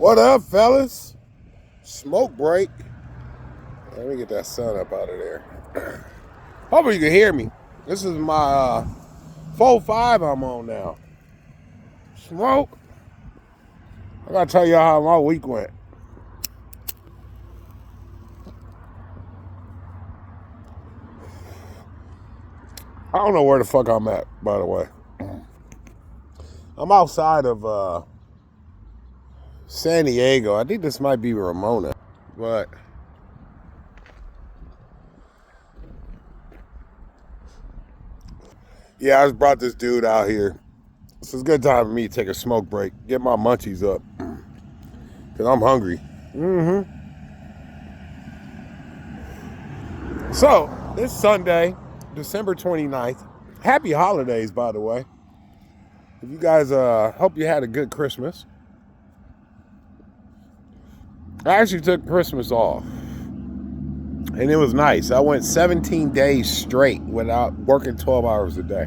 What up, fellas? Smoke break. Let me get that sun up out of there. Hopefully you can hear me. This is my 4-5 I'm on now. Smoke. I gotta tell y'all how my week went. I don't know where the fuck I'm at, by the way. I'm outside of San Diego. I think this might be Ramona, but yeah, I just brought this dude out here. It's a good time for me to take a smoke break, get my munchies up, because I'm hungry. So, this Sunday, December 29th, happy holidays, by the way. If you guys, hope you had a good Christmas. I actually took Christmas off, and it was nice. I went 17 days straight without working 12 hours a day.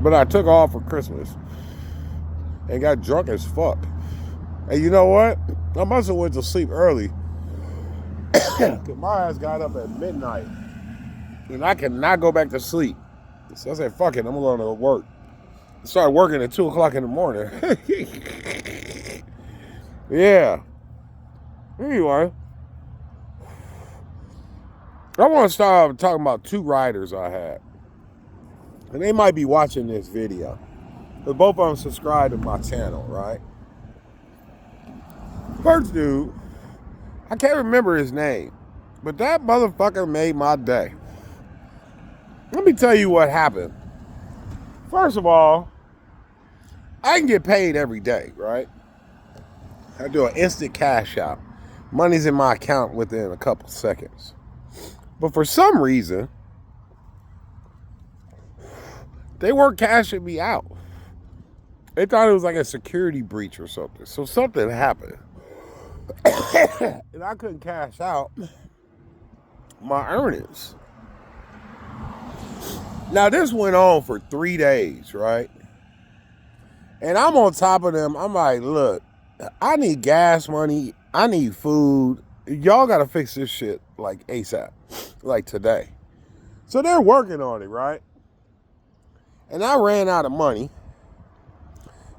But I took off for Christmas and got drunk as fuck. And you know what? I must have went to sleep early. Because my ass got up at midnight. And I cannot go back to sleep. So I said, fuck it, I'm going to work. I started working at 2 o'clock in the morning. Yeah. Anyway. I want to start off talking about 2 riders I had. And they might be watching this video. But both of them subscribe to my channel, right? First dude, I can't remember his name. But that motherfucker made my day. Let me tell you what happened. First of all, I can get paid every day, right? I do an instant cash out. Money's in my account within a couple seconds. But for some reason, they weren't cashing me out. They thought it was like a security breach or something. So something happened. And I couldn't cash out my earnings. Now, this went on for 3 days, right? And I'm on top of them. I'm like, look, I need gas money. I need food. Y'all got to fix this shit like ASAP, like today. So they're working on it, right? And I ran out of money.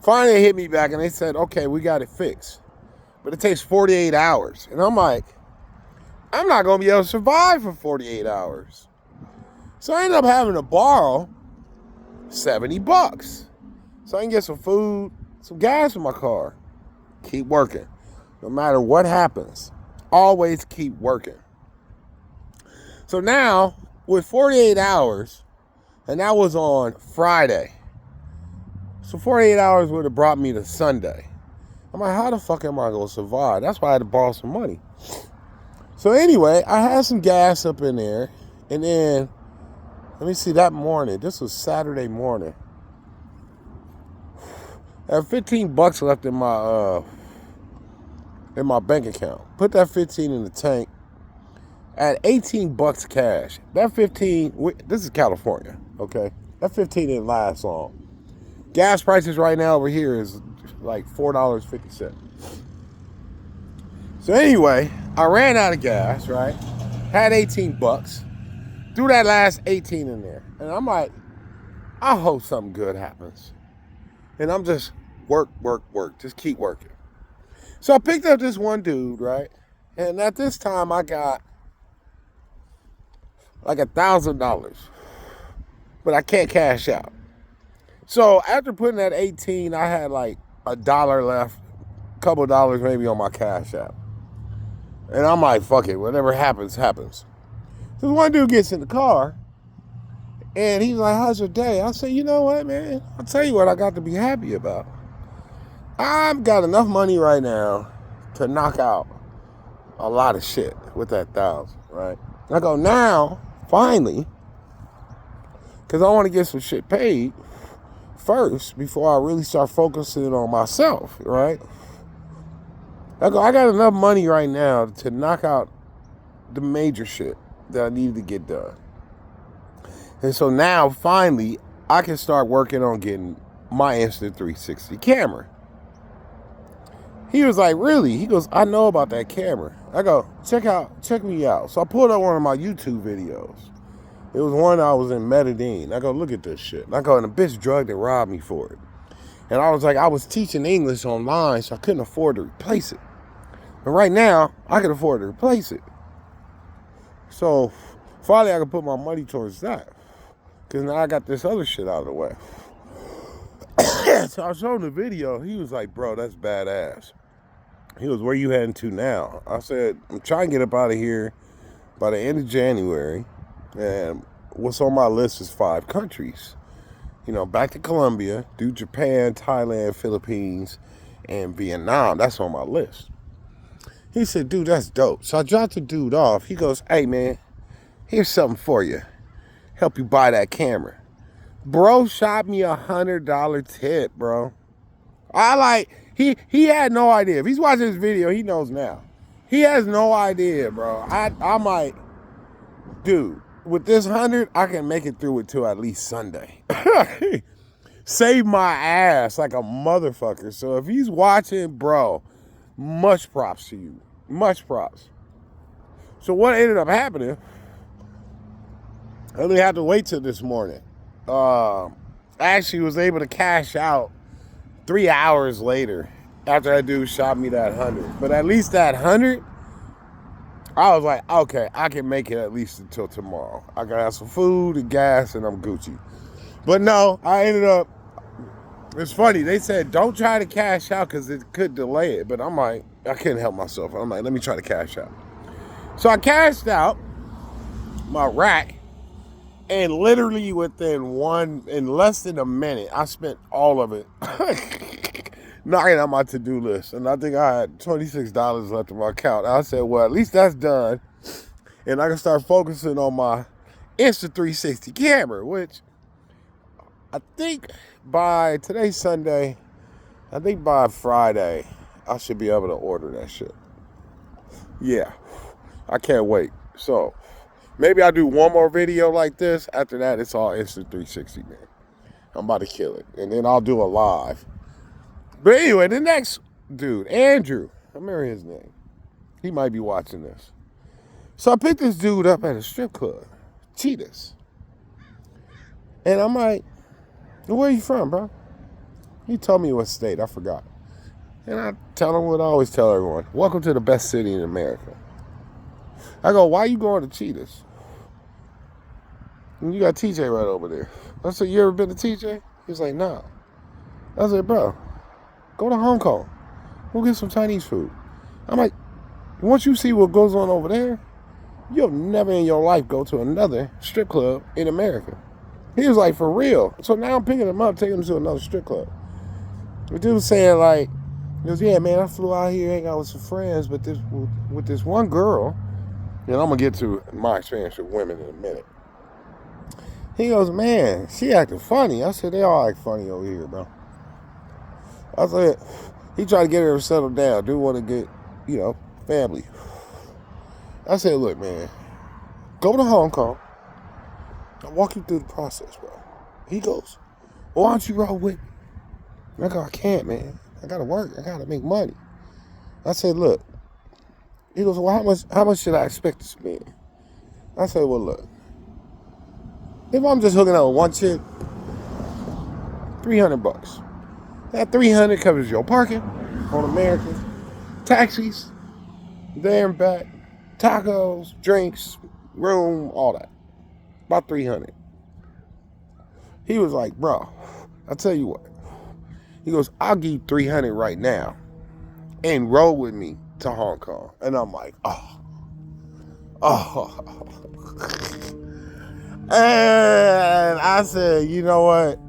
Finally, they hit me back and they said, okay, we got it fixed. But it takes 48 hours. And I'm like, I'm not going to be able to survive for 48 hours. So I ended up having to borrow $70. So I can get some food, some gas in my car. Keep working. No matter what happens, always keep working. So now, with 48 hours, and that was on Friday. So 48 hours would have brought me to Sunday. I'm like, how the fuck am I going to survive? That's why I had to borrow some money. So anyway, I had some gas up in there. And then, let me see, that morning, this was Saturday morning. I had $15 left in my bank account. Put that 15 in the tank. At $18 cash. That 15, this is California, okay? That 15 didn't last long. Gas prices right now over here is like $4.50. So anyway, I ran out of gas, right? Had $18. Threw that last 18 in there. And I'm like, I hope something good happens. And I'm just work. Just keep working. So I picked up this one dude, right? And at this time, I got like $1,000. But I can't cash out. So after putting that 18, I had like $1 left. A couple dollars maybe on my cash app. And I'm like, fuck it. Whatever happens, happens. So one dude gets in the car. And he's like, how's your day? I said, you know what, man? I'll tell you what I got to be happy about. I've got enough money right now to knock out a lot of shit with that 1,000, right? I go, now, finally, because I want to get some shit paid first before I really start focusing on myself, right? I go, I got enough money right now to knock out the major shit that I needed to get done. And so now, finally, I can start working on getting my Instant 360 camera. He was like, really? He goes, I know about that camera. I go, check me out. So I pulled up one of my YouTube videos. It was one I was in Medellin. I go, look at this shit. And I go, and the bitch drugged and robbed me for it. And I was like, I was teaching English online, so I couldn't afford to replace it. But right now, I can afford to replace it. So finally, I can put my money towards that. Because now I got this other shit out of the way. So I showed him the video. He was like, bro, that's badass. He goes, where you heading to now? I said, I'm trying to get up out of here by the end of January. And what's on my list is 5 countries. You know, back to Colombia, do Japan, Thailand, Philippines, and Vietnam. That's on my list. He said, dude, that's dope. So I dropped the dude off. He goes, hey, man, here's something for you. Help you buy that camera. Bro shot me $100 tip, bro. He had no idea. If he's watching this video, he knows now. He has no idea, bro. I'm like, dude, with this 100, I can make it through it till at least Sunday. Save my ass like a motherfucker. So if he's watching, bro, much props to you. Much props. So what ended up happening, I only had to wait till this morning. I actually was able to cash out 3 hours later after that dude shot me that 100. But at least that 100, I was like, okay, I can make it at least until tomorrow. I can have some food and gas and I'm Gucci. But no, I ended up, it's funny, they said don't try to cash out because it could delay it. But I'm like, I couldn't help myself. I'm like, let me try to cash out. So I cashed out my rack. And literally in less than a minute, I spent all of it knocking out my to-do list. And I think I had $26 left in my account. I said, well, at least that's done. And I can start focusing on my Insta360 camera, which I think by today's Sunday, I think by Friday, I should be able to order that shit. Yeah, I can't wait. So maybe I'll do one more video like this. After that, it's all Insta360, man. I'm about to kill it. And then I'll do a live. But anyway, the next dude, Andrew, I remember his name. He might be watching this. So I picked this dude up at a strip club, Cheetahs. And I'm like, where are you from, bro? He told me what state, I forgot. And I tell him what I always tell everyone. Welcome to the best city in America. I go, why you going to Cheetahs? And you got TJ right over there. I said, you ever been to TJ? He's like, nah. I said, bro, go to Hong Kong. Go get some Chinese food. I'm like, once you see what goes on over there, you'll never in your life go to another strip club in America. He was like, for real. So now I'm picking him up, taking him to another strip club. The dude was saying like, he goes, yeah, man, I flew out here, hang out with some friends, but with this one girl, and I'm going to get to my experience with women in a minute. He goes, man, she acting funny. I said, they all act funny over here, bro. I said, he tried to get her to settle down. Dude want to get, family. I said, look, man, go to Hong Kong. I'll walk you through the process, bro. He goes, well, why don't you roll with me? I go, I can't, man. I got to work. I got to make money. I said, look. He goes, well, how much should I expect to spend? I said, well, look. If I'm just hooking up with one chick, $300. That $300 covers your parking on American, taxis, there and back, tacos, drinks, room, all that. About $300. He was like, bro, I'll tell you what. He goes, I'll give you $300 right now and roll with me to Hong Kong. And I'm like, oh. And I said, you know what?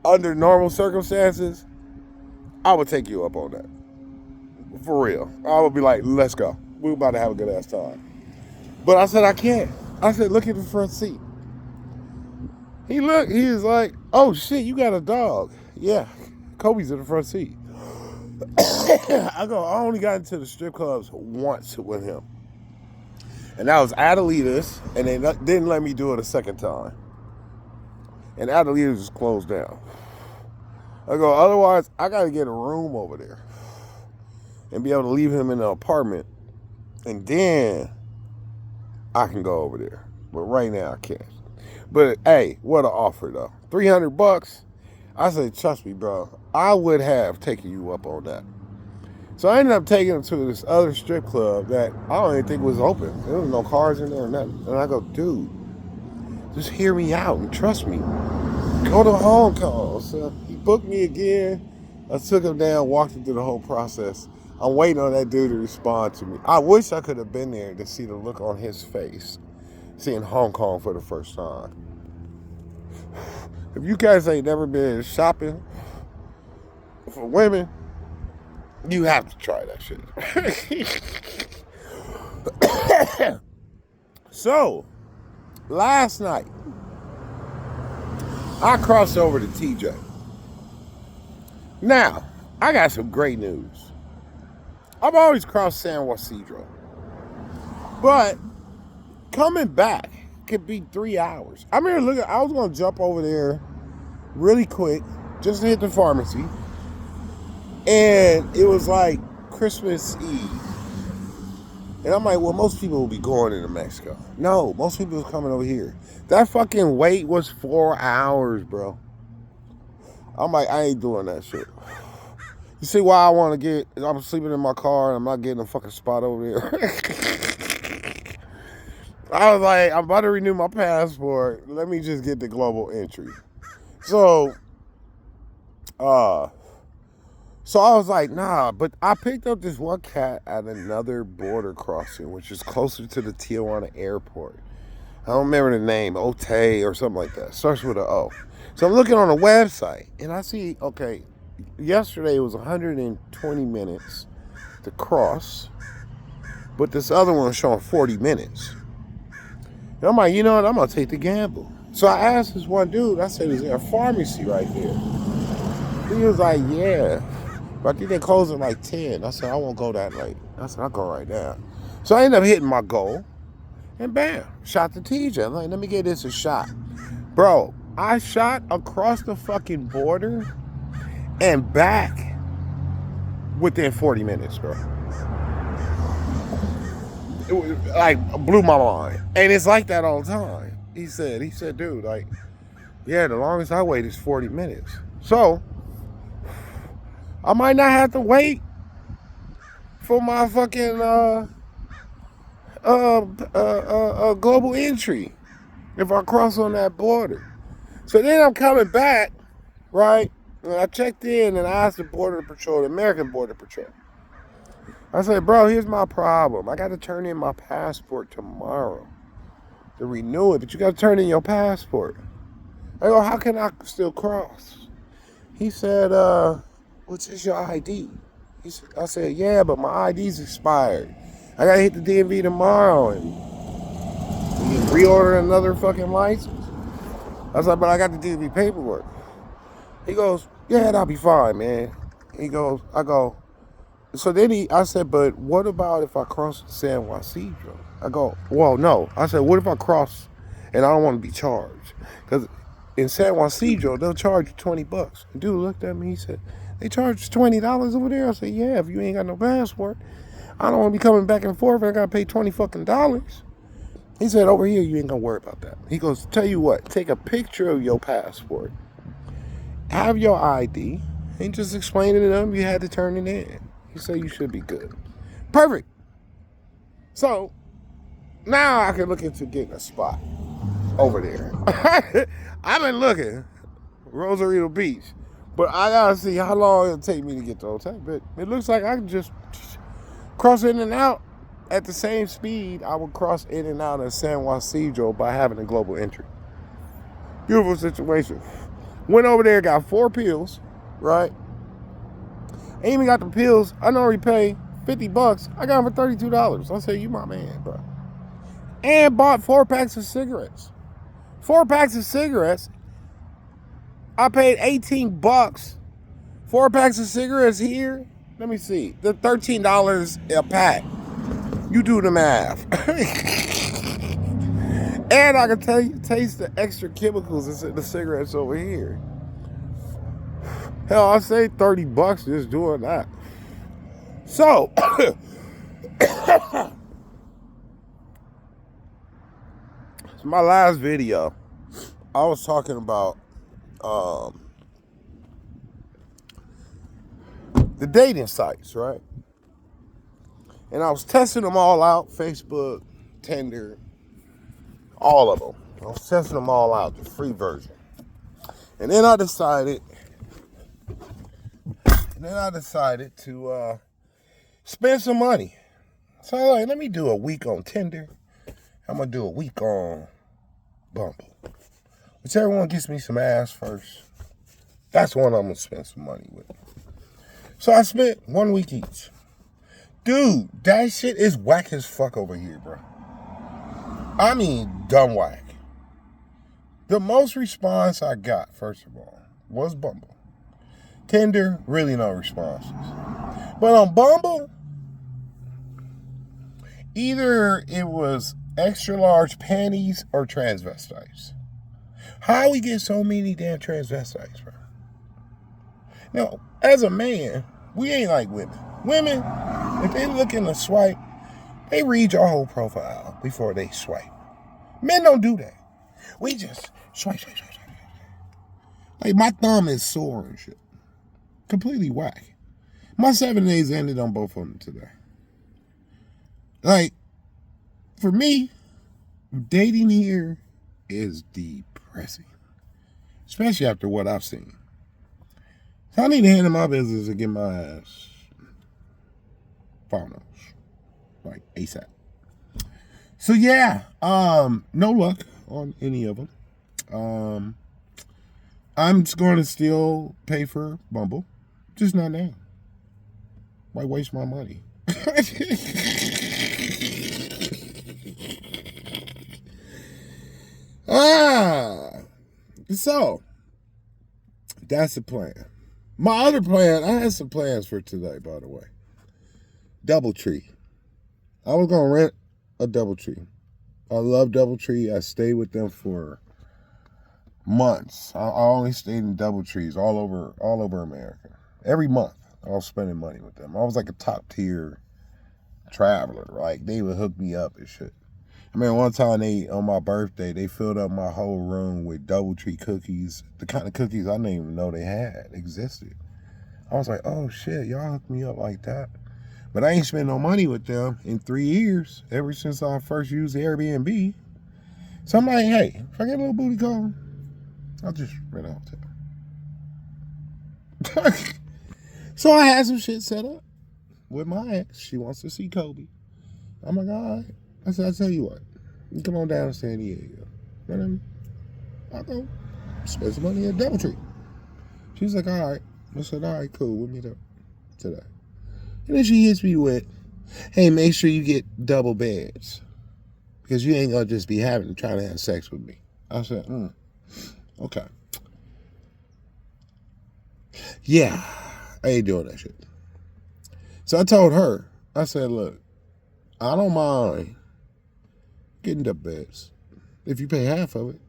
Under normal circumstances, I would take you up on that. For real. I would be like, let's go. We're about to have a good ass time. But I said, I can't. I said, look at the front seat. He was like, oh shit, you got a dog. Yeah, Kobe's in the front seat. I only got into the strip clubs once with him. And that was Adelitas, and they didn't let me do it a second time. And Adelitas was closed down. Otherwise, I got to get a room over there. and be able to leave him in the apartment, and then I can go over there. But right now I can't. But hey, what an offer though. $300. I said, trust me, bro. I would have taken you up on that. So I ended up taking him to this other strip club that I don't even think was open. There was no cars in there or nothing. And I go, dude, just hear me out and trust me. Go to Hong Kong. So he booked me again. I took him down, walked him through the whole process. I'm waiting on that dude to respond to me. I wish I could have been there to see the look on his face, seeing Hong Kong for the first time. If you guys ain't never been shopping for women, you have to try that shit. So, last night, I crossed over to TJ. Now, I got some great news. I've always crossed San Ysidro. But coming back could be 3 hours. I mean, look, I was going to jump over there really quick just to hit the pharmacy. And it was like Christmas Eve. And I'm like, well, most people will be going into Mexico. No, most people are coming over here. That fucking wait was 4 hours, bro. I'm like, I ain't doing that shit. You see why I want to get, I'm sleeping in my car and I'm not getting a fucking spot over there. I was like, I'm about to renew my passport. Let me just get the global entry. So I was like, nah, but I picked up this one cat at another border crossing, which is closer to the Tijuana airport. I don't remember the name, Ote or something like that. Starts with an O. So I'm looking on the website and I see, okay, yesterday it was 120 minutes to cross, but this other one was showing 40 minutes. And I'm like, you know what, I'm going to take the gamble. So I asked this one dude, I said, is there a pharmacy right here? He was like, yeah. But I think they close at like 10. I said, I won't go that late. I said, I'll go right now. So I ended up hitting my goal. And bam, shot the TJ. I'm like, let me get this a shot. Bro, I shot across the fucking border and back within 40 minutes, bro. It was like blew my mind. And it's like that all the time. He said, dude, like, yeah, the longest I wait is 40 minutes. So I might not have to wait for my fucking global entry if I cross on that border. So then I'm coming back, right? And I checked in and I asked the Border Patrol, the American Border Patrol. I said, bro, here's my problem. I got to turn in my passport tomorrow to renew it, but you got to turn in your passport. I go, how can I still cross? He said, what's your ID? I said, yeah, but my ID's expired. I got to hit the DMV tomorrow and reorder another fucking license. I was like, but I got the DMV paperwork. He goes, yeah, that'll be fine, man. He goes, I go, so then I said, but what about if I cross San Ysidro? I go, well, no. I said, what if I cross and I don't want to be charged? Because in San Ysidro, they'll charge you $20. The dude looked at me, he said, they charge $20 over there? I said, yeah, if you ain't got no passport. I don't want to be coming back and forth and I got to pay $20 fucking. He said, over here, you ain't going to worry about that. He goes, tell you what, take a picture of your passport, have your ID, and just explain it to them you had to turn it in. He said you should be good. Perfect. So now I can look into getting a spot over there. I've been looking, Rosarito Beach, but I gotta see how long it'll take me to get to Hotel. But it looks like I can just cross in and out at the same speed I would cross in and out of San Ysidro by having a global entry. Beautiful situation. Went over there, got 4 pills, right? Ain't even got the pills. I normally pay $50. I got them for $32. I said, you my man, bro. And bought 4 packs of cigarettes. 4 packs of cigarettes. I paid $18. 4 packs of cigarettes here. Let me see. They're $13 a pack. You do the math. And I can tell you, taste the extra chemicals that's in the cigarettes over here. Hell, I say $30 just doing that. So, my last video, I was talking about the dating sites, right? And I was testing them all out, Facebook, Tinder, all of them. I was testing them all out, the free version. And then I decided to spend some money. So I'm like, let me do a week on Tinder. I'm going to do a week on Bumble. Whichever one gets me some ass first, that's one I'm going to spend some money with. So I spent 1 week each. Dude, that shit is whack as fuck over here, bro. I mean, dumb whack. The most response I got, first of all, was Bumble. Tinder, really no responses. But on Bumble, either it was extra large panties or transvestites. How we get so many damn transvestites, bro? Now, as a man, we ain't like women. Women, if they looking to swipe, they read your whole profile before they swipe. Men don't do that. We just swipe. Like, my thumb is sore and shit. Completely whack. My 7 days ended on both of them today. Like, for me, dating here is depressing. Especially after what I've seen. So I need to handle my business and get my ass found. Like, ASAP. So yeah, no luck on any of them. I'm just going to still pay for Bumble. Just not now. Why waste my money? So that's the plan. My other plan, I had some plans for today, by the way. DoubleTree. I was gonna rent a DoubleTree. I love DoubleTree. I stayed with them for months. I only stayed in DoubleTrees all over America. Every month, I was spending money with them. I was like a top tier traveler. Like, they would hook me up and shit. I mean, one time on my birthday, they filled up my whole room with DoubleTree cookies. The kind of cookies I didn't even know they existed. I was like, oh shit, y'all hooked me up like that. But I ain't spent no money with them in 3 years, ever since I first used the Airbnb. So I'm like, hey, if I get a little booty call, I'll just rent out to them. So I had some shit set up with my ex. She wants to see Kobe. I'm like, all right. I said, I'll tell you what. You come on down to San Diego. And then I'll go spend some money at DoubleTree. She's like, all right. I said, all right, cool. We'll meet up today. And then she hits me with, hey, make sure you get double beds. Because you ain't going to just be trying to have sex with me. I said, okay. Yeah, I ain't doing that shit. So I told her, I said, look, I don't mind getting double beds if you pay half of it.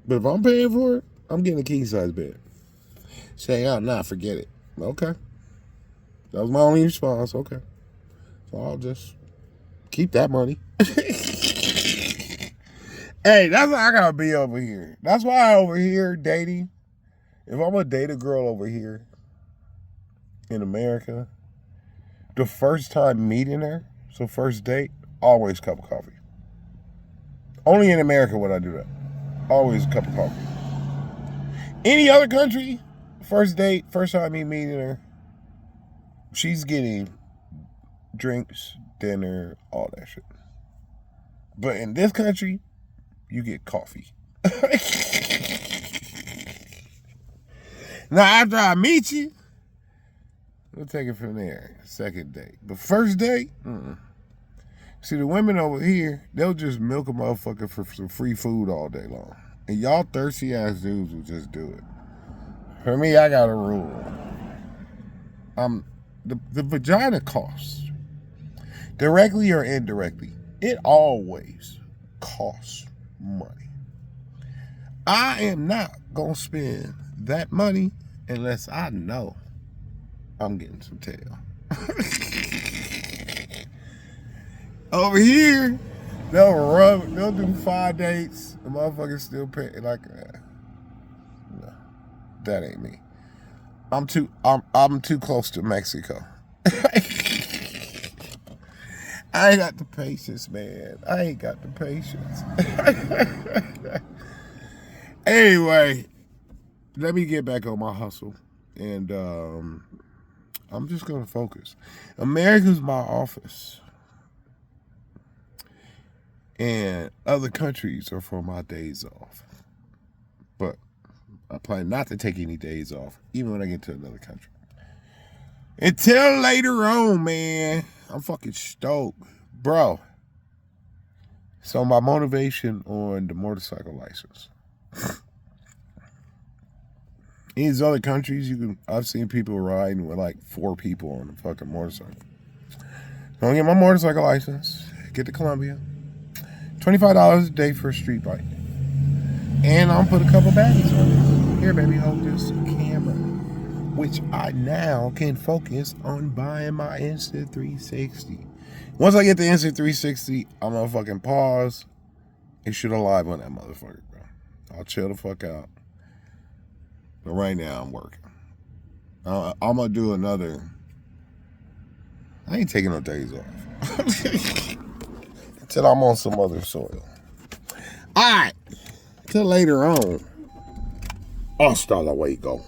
But if I'm paying for it, I'm getting a king size bed. Say, oh, nah, forget it. Okay. That was my only response. Okay. So I'll just keep that money. Hey, that's how I gotta be over here. That's why over here dating, if I'm gonna date a girl over here in America, the first time meeting her, so first date, always a cup of coffee. Only in America would I do that. Always a cup of coffee. Any other country, first date, first time me meeting her, she's getting drinks, dinner, all that shit. But in this country, you get coffee. Now, after I meet you, we'll take it from there. Second date. But first date, See, the women over here, they'll just milk a motherfucker for some free food all day long. And y'all thirsty ass dudes will just do it. For me, I got a rule. The vagina costs. Directly or indirectly, it always costs money. I am not going to spend that money unless I know I'm getting some tail. Over here, they'll do 5 dates. The motherfuckers still pay like, no, that ain't me. I'm too close to Mexico. I ain't got the patience, man. I ain't got the patience. Anyway, let me get back on my hustle. And I'm just going to focus. America's my office. And other countries are for my days off. But I plan not to take any days off, even when I get to another country. Until later on, man. I'm fucking stoked. Bro. So my motivation on the motorcycle license. In these other countries, I've seen people riding with like 4 people on a fucking motorcycle. So I'm gonna get my motorcycle license, get to Colombia. $25 a day for a street bike. And I'm gonna put a couple batteries on it. Here, baby, hold this camera. Which I now can focus on buying my Insta360. Once I get the Insta360, I'm gonna fucking pause and shoot a live on that motherfucker, bro. I'll chill the fuck out. But right now, I'm working. I'm gonna do another. I ain't taking no days off. Until I'm on some other soil. Alright. Till later on. Hasta luego.